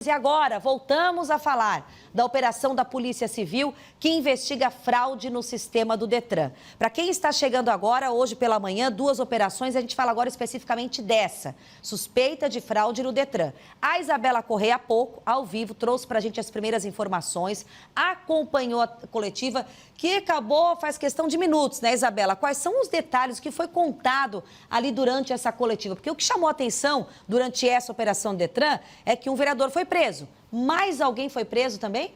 E agora, voltamos a falar da operação da Polícia Civil que investiga fraude no sistema do Detran. Para quem está chegando agora, hoje pela manhã, duas operações, a gente fala agora especificamente dessa, suspeita de fraude no Detran. A Isabela Correia, há pouco, ao vivo, trouxe para a gente as primeiras informações, acompanhou a coletiva, que acabou faz questão de minutos, né, Isabela? Quais são os detalhes que foi contado ali durante essa coletiva? Porque o que chamou a atenção durante essa operação do Detran é que um vereador foi preso. Mais alguém foi preso também?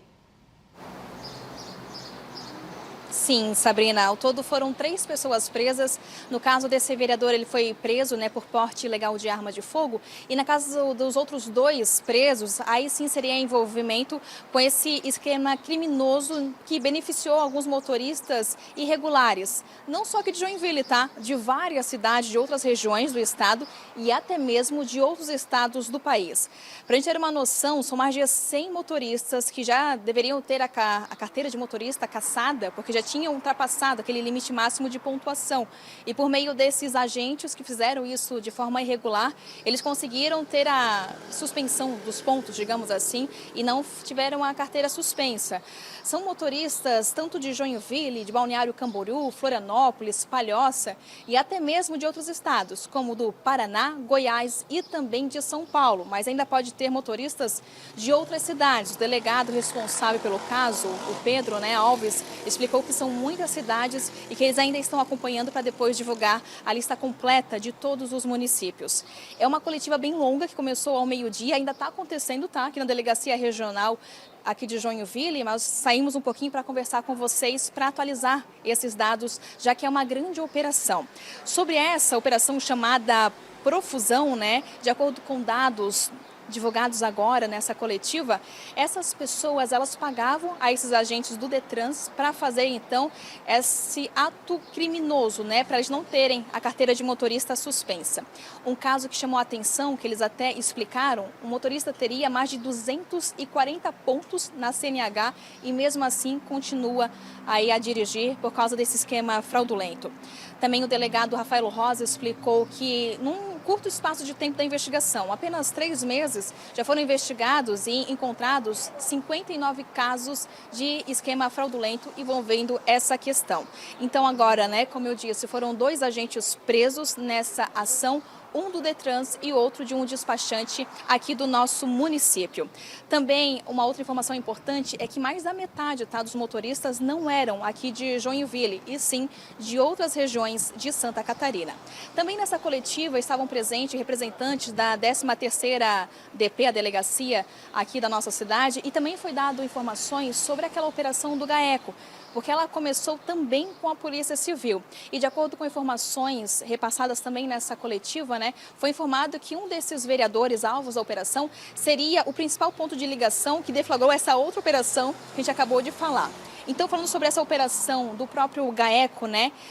Sim, Sabrina, ao todo foram 3 pessoas presas. No caso desse vereador, ele foi preso, por porte ilegal de arma de fogo. E na caso dos outros 2 presos, aí sim seria envolvimento com esse esquema criminoso que beneficiou alguns motoristas irregulares. Não só aqui de Joinville, tá? De várias cidades, de outras regiões do estado e até mesmo de outros estados do país. Para a gente ter uma noção, são mais de 100 motoristas que já deveriam ter a carteira de motorista cassada, porque já tinham ultrapassado aquele limite máximo de pontuação. E por meio desses agentes que fizeram isso de forma irregular, eles conseguiram ter a suspensão dos pontos, digamos assim, e não tiveram a carteira suspensa. São motoristas tanto de Joinville, de Balneário Camboriú, Florianópolis, Palhoça e até mesmo de outros estados, como do Paraná, Goiás e também de São Paulo. Mas ainda pode ter motoristas de outras cidades. O delegado responsável pelo caso, o Pedro Alves, explicou que são muitas cidades e que eles ainda estão acompanhando para depois divulgar a lista completa de todos os municípios. É uma coletiva bem longa que começou ao meio-dia, ainda está acontecendo, aqui na Delegacia Regional aqui de Joinville, mas saímos um pouquinho para conversar com vocês, para atualizar esses dados, já que é uma grande operação. Sobre essa operação chamada Profusão, de acordo com dados divulgados agora nessa coletiva, essas pessoas, elas pagavam a esses agentes do Detrans para fazer, então, esse ato criminoso, para eles não terem a carteira de motorista suspensa. Um caso que chamou a atenção, que eles até explicaram, o motorista teria mais de 240 pontos na CNH e mesmo assim continua aí a dirigir por causa desse esquema fraudulento. Também o delegado Rafael Rosa explicou que num curto espaço de tempo da investigação, apenas 3 meses, já foram investigados e encontrados 59 casos de esquema fraudulento envolvendo essa questão. Então agora, como eu disse, foram 2 agentes presos nessa ação, um do Detrans e outro de um despachante aqui do nosso município. Também uma outra informação importante é que mais da metade dos motoristas não eram aqui de Joinville, e sim de outras regiões de Santa Catarina. Também nessa coletiva estavam presentes representantes da 13ª DP, a delegacia aqui da nossa cidade, e também foi dado informações sobre aquela operação do GAECO, porque ela começou também com a Polícia Civil. E de acordo com informações repassadas também nessa coletiva, foi informado que um desses vereadores alvos da operação seria o principal ponto de ligação que deflagrou essa outra operação que a gente acabou de falar. Então, falando sobre essa operação do próprio GAECO,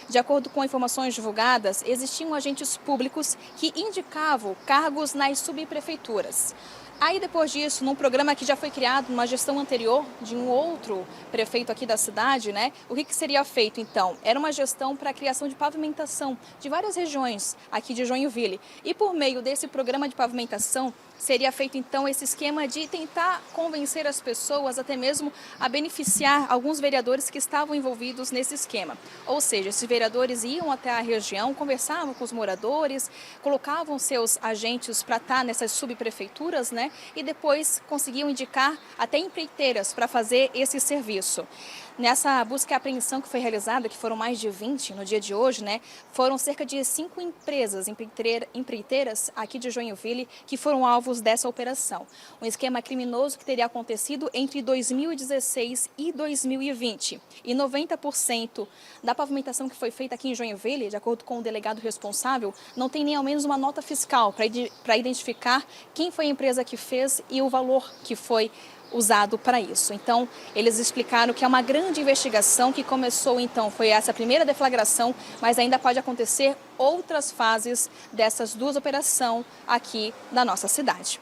de acordo com informações divulgadas, existiam agentes públicos que indicavam cargos nas subprefeituras. Aí, depois disso, num programa que já foi criado numa gestão anterior de um outro prefeito aqui da cidade, o que seria feito, então? Era uma gestão para a criação de pavimentação de várias regiões aqui de Joinville. E por meio desse programa de pavimentação, seria feito, então, esse esquema de tentar convencer as pessoas, até mesmo a beneficiar alguns vereadores que estavam envolvidos nesse esquema. Ou seja, esses vereadores iam até a região, conversavam com os moradores, colocavam seus agentes para estar nessas subprefeituras, e depois conseguiam indicar até empreiteiras para fazer esse serviço. Nessa busca e apreensão que foi realizada, que foram mais de 20 no dia de hoje, foram cerca de 5 empresas empreiteiras aqui de Joinville que foram alvos dessa operação. Um esquema criminoso que teria acontecido entre 2016 e 2020. E 90% da pavimentação que foi feita aqui em Joinville, de acordo com o delegado responsável, não tem nem ao menos uma nota fiscal para identificar quem foi a empresa que fez e o valor que foi usado para isso. Então, eles explicaram que é uma grande investigação que começou, então, foi essa primeira deflagração, mas ainda pode acontecer outras fases dessas 2 operações aqui na nossa cidade.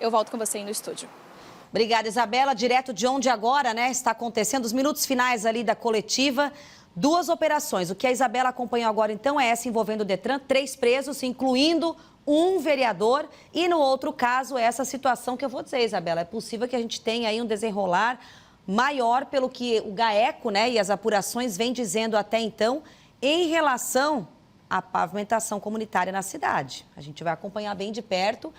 Eu volto com você aí no estúdio. Obrigada, Isabela. Direto de onde agora, está acontecendo os minutos finais ali da coletiva. 2 operações. O que a Isabela acompanhou agora, então, é essa envolvendo o Detran, 3 presos, incluindo um vereador e no outro caso essa situação que eu vou dizer, Isabela, é possível que a gente tenha aí um desenrolar maior pelo que o GAECO, né, e as apurações vêm dizendo até então em relação à pavimentação comunitária na cidade. A gente vai acompanhar bem de perto,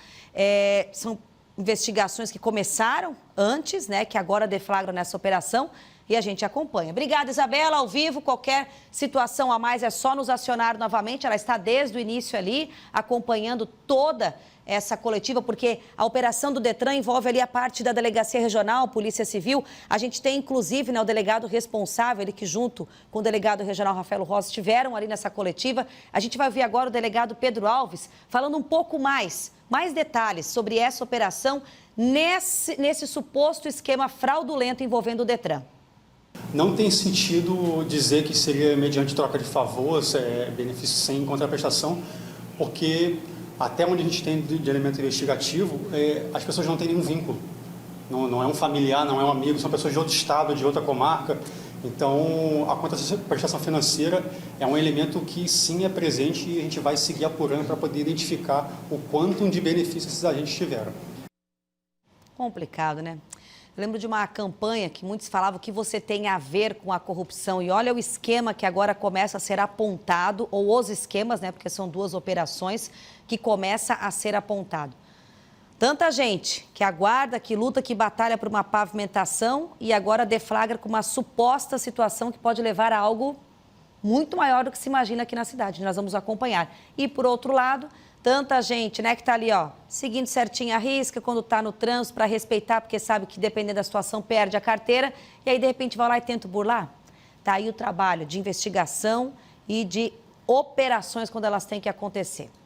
são investigações que começaram antes, né, que agora deflagram nessa operação e a gente acompanha. Obrigada, Isabela, ao vivo, qualquer situação a mais é só nos acionar novamente, ela está desde o início ali, acompanhando toda essa coletiva, porque a operação do Detran envolve ali a parte da Delegacia Regional, Polícia Civil. A gente tem, inclusive, né, o delegado responsável, ele que junto com o delegado regional Rafael Rossi estiveram ali nessa coletiva. A gente vai ouvir agora o delegado Pedro Alves falando um pouco mais detalhes sobre essa operação nesse suposto esquema fraudulento envolvendo o Detran. Não tem sentido dizer que seria mediante troca de favor, benefício sem contraprestação, porque até onde a gente tem de elemento investigativo, as pessoas não têm nenhum vínculo. Não é um familiar, não é um amigo, são pessoas de outro estado, de outra comarca. Então, a contraprestação financeira é um elemento que sim é presente e a gente vai seguir apurando para poder identificar o quanto de benefício esses agentes tiveram. Complicado, né? Eu lembro de uma campanha que muitos falavam que você tem a ver com a corrupção e olha o esquema que agora começa a ser apontado, ou os esquemas, né, porque são duas operações que começa a ser apontado. Tanta gente que aguarda, que luta, que batalha por uma pavimentação e agora deflagra com uma suposta situação que pode levar a algo muito maior do que se imagina aqui na cidade. Nós vamos acompanhar. E, por outro lado, tanta gente, né, que está ali, ó, seguindo certinho a risca quando está no trânsito para respeitar, porque sabe que dependendo da situação perde a carteira e aí de repente vai lá e tenta burlar. Tá aí o trabalho de investigação e de operações quando elas têm que acontecer.